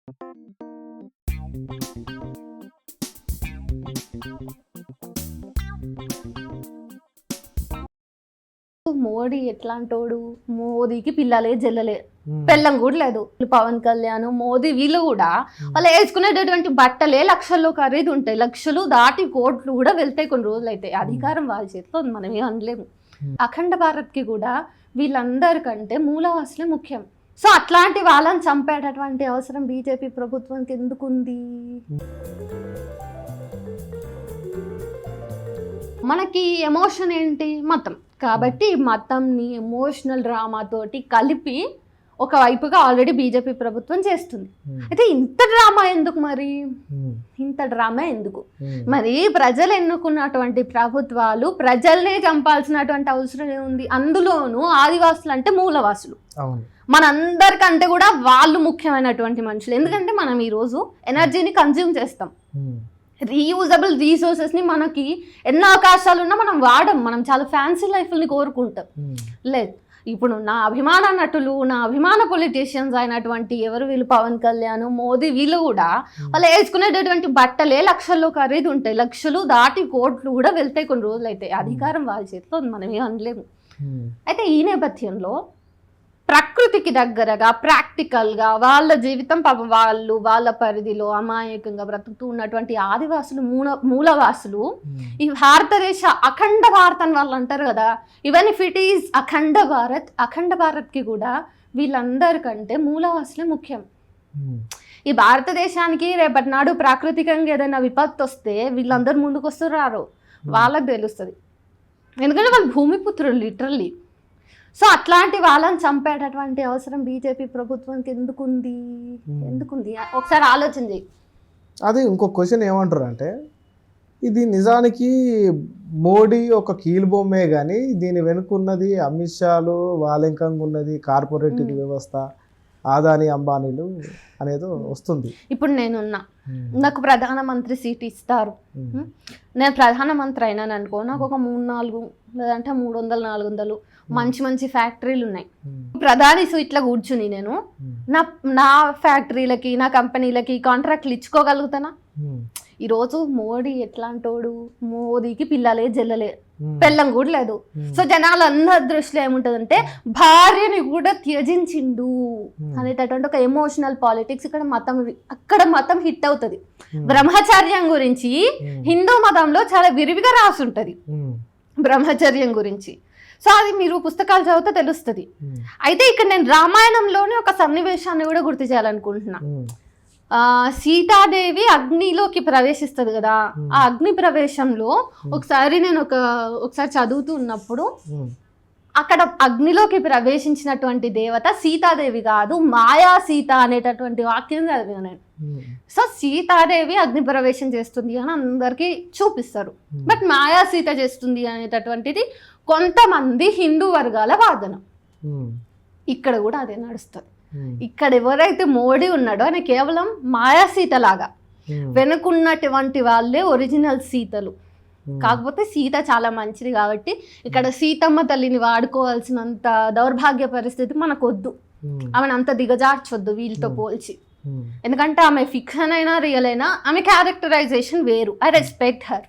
మోడీ ఎట్లాంటోడు, మోదీకి పిల్లలే జల్లలే, పెళ్ళం కూడా లేదు. పవన్ కళ్యాణ్, మోదీ వీళ్ళు కూడా వాళ్ళు వేసుకునేటటువంటి బట్టలే లక్షల్లో ఖరీదు ఉంటాయి. లక్షలు దాటి కోట్లు కూడా వెళ్తాయి కొన్ని రోజులు అయితే. అధికారం వాళ్ళ చేతిలో ఉంది, మనం ఏం అనలేము. అఖండ భారత్కి కూడా వీళ్ళందరికంటే మూలవాసులే ముఖ్యం. సో అట్లాంటి వాళ్ళని చంపేటటువంటి అవసరం బీజేపీ ప్రభుత్వానికి ఎందుకుంది? మనకి ఎమోషన్ ఏంటి? మతం. కాబట్టి మతంని ఎమోషనల్ డ్రామాతోటి కలిపి ఒకవైపుగా ఆల్రెడీ బీజేపీ ప్రభుత్వం చేస్తుంది. అయితే ఇంత డ్రామా ఎందుకు మరి? ఇంత డ్రామా ఎందుకు మరి? ప్రజలు ఎన్నుకున్నటువంటి ప్రభుత్వాలు ప్రజల్నే చంపాల్సినటువంటి అవసరం ఏముంది? అందులోనూ ఆదివాసులు అంటే మూలవాసులు. మనందరికంటే కూడా వాళ్ళు ముఖ్యమైనటువంటి మనుషులు. ఎందుకంటే మనం ఈరోజు ఎనర్జీని కన్జ్యూమ్ చేస్తాం. రీయూజబుల్ రీసోర్సెస్ని మనకి ఎన్నో అవకాశాలు ఉన్నా మనం వాడం. మనం చాలా ఫ్యాన్సీ లైఫ్ని కోరుకుంటాం. లేదు, ఇప్పుడు నా అభిమాన నటులు, నా అభిమాన పొలిటీషియన్స్ అయినటువంటి ఎవరు వీళ్ళు, పవన్ కళ్యాణ్, మోదీ వీళ్ళు కూడా వాళ్ళు వేసుకునేటటువంటి బట్టలే లక్షల్లో ఖరీదు ఉంటాయి. లక్షలు దాటి కోట్లు కూడా వెళ్తాయి కొన్ని రోజులు అయితే. అధికారం వాళ్ళ చేతిలో ఉంది, మనం ఏం అనలేము. అయితే ఈ నేపథ్యంలో ప్రకృతికి దగ్గరగా ప్రాక్టికల్గా వాళ్ళ జీవితం పాపం వాళ్ళు వాళ్ళ పరిధిలో అమాయకంగా బ్రతుకుతూ ఉన్నటువంటి ఆదివాసులు, మూలవాసులు ఈ భారతదేశ అఖండ భారత్ అని వాళ్ళు అంటారు కదా. ఈవెన్ ఇఫ్ ఇట్ ఈజ్ అఖండ భారత్, అఖండ భారత్కి కూడా వీళ్ళందరికంటే మూలవాసులే ముఖ్యం. ఈ భారతదేశానికి రేపటి నాడు ప్రాకృతికంగా ఏదైనా విపత్తు వస్తే వీళ్ళందరూ ముందుకు వస్తున్నారు, వాళ్ళకి తెలుస్తుంది. ఎందుకంటే వాళ్ళు భూమిపుత్రులు లిటరల్లీ. సో అట్లాంటి వాళ్ళని చంపేటటువంటి అవసరం బీజేపీ ప్రభుత్వానికి ఎందుకుంది? ఒకసారి ఆలోచన చేయి. అది ఇంకో క్వశ్చన్ ఏమంటారు అంటే, ఇది నిజానికి మోడీ ఒక కీలుబొమ్మే కానీ దీని వెనుకున్నది అమిత్ షాలు, వాళ్ళెంకంగా ఉన్నది కార్పొరేటివ్ వ్యవస్థ, ఆదాని అంబానీలు అనేది వస్తుంది. ఇప్పుడు నేనున్నా, నాకు ప్రధానమంత్రి సీట్ ఇస్తారు, నేను ప్రధానమంత్రి అయినాను అనుకో, నాకు ఒక 3-4 లేదంటే 300-400 మంచి మంచి ఫ్యాక్టరీలు ఉన్నాయి. ప్రధాని సీట్ల కూర్చుని నేను నా ఫ్యాక్టరీలకి, నా కంపెనీలకి కాంట్రాక్ట్లు ఇచ్చుకోగలుగుతానా? ఈరోజు మోడీ ఎట్లాంటోడు, మోదీకి పిల్లలే జల్లలే, పెళ్ళం కూడా లేదు. సో జనాలందరి దృష్టిలో ఏముంటుందంటే భార్యని కూడా త్యజించిండు అనేటటువంటి ఒక ఎమోషనల్ పాలిటిక్స్. అక్కడ మతం హిట్ అవుతుంది. బ్రహ్మచర్యం గురించి హిందూ మతంలో చాలా విరివిగా రాసి ఉంటుంది, బ్రహ్మచర్యం గురించి. సో అది మీరు పుస్తకాలు చదివితే తెలుస్తుంది. అయితే ఇక్కడ నేను రామాయణంలోనే ఒక సన్నివేశాన్ని కూడా గుర్తు చేయాలనుకుంటున్నా. సీతాదేవి అగ్నిలోకి ప్రవేశిస్తుంది కదా. ఆ అగ్ని ప్రవేశంలో ఒకసారి నేను ఒకసారి చదువుతూ ఉన్నప్పుడు అక్కడ అగ్నిలోకి ప్రవేశించినటువంటి దేవత సీతాదేవి కాదు, మాయా సీత అనేటటువంటి వాక్యం చదివాను నేను. సో సీతాదేవి అగ్ని ప్రవేశం చేస్తుంది అని అందరికీ చూపిస్తారు, బట్ మాయా సీత చేస్తుంది అనేటటువంటిది కొంతమంది హిందూ వర్గాల వాదన. ఇక్కడ కూడా అదే నడుస్తుంది. ఇక్కడ ఎవరైతే మోడీ ఉన్నాడో ఆయన కేవలం మాయా సీత లాగా, వెనుకున్నటువంటి వాళ్ళే ఒరిజినల్ సీతలు. కాకపోతే సీత చాలా మంచిది కాబట్టి ఇక్కడ సీతమ్మ తల్లిని వాడుకోవాల్సినంత దౌర్భాగ్య పరిస్థితి మనకొద్దు. ఆమెను అంత దిగజార్చొద్దు వీళ్ళతో పోల్చి. ఎందుకంటే ఆమె ఫిక్షన్ అయినా రియల్ అయినా ఆమె క్యారెక్టరైజేషన్ వేరు. I respect her.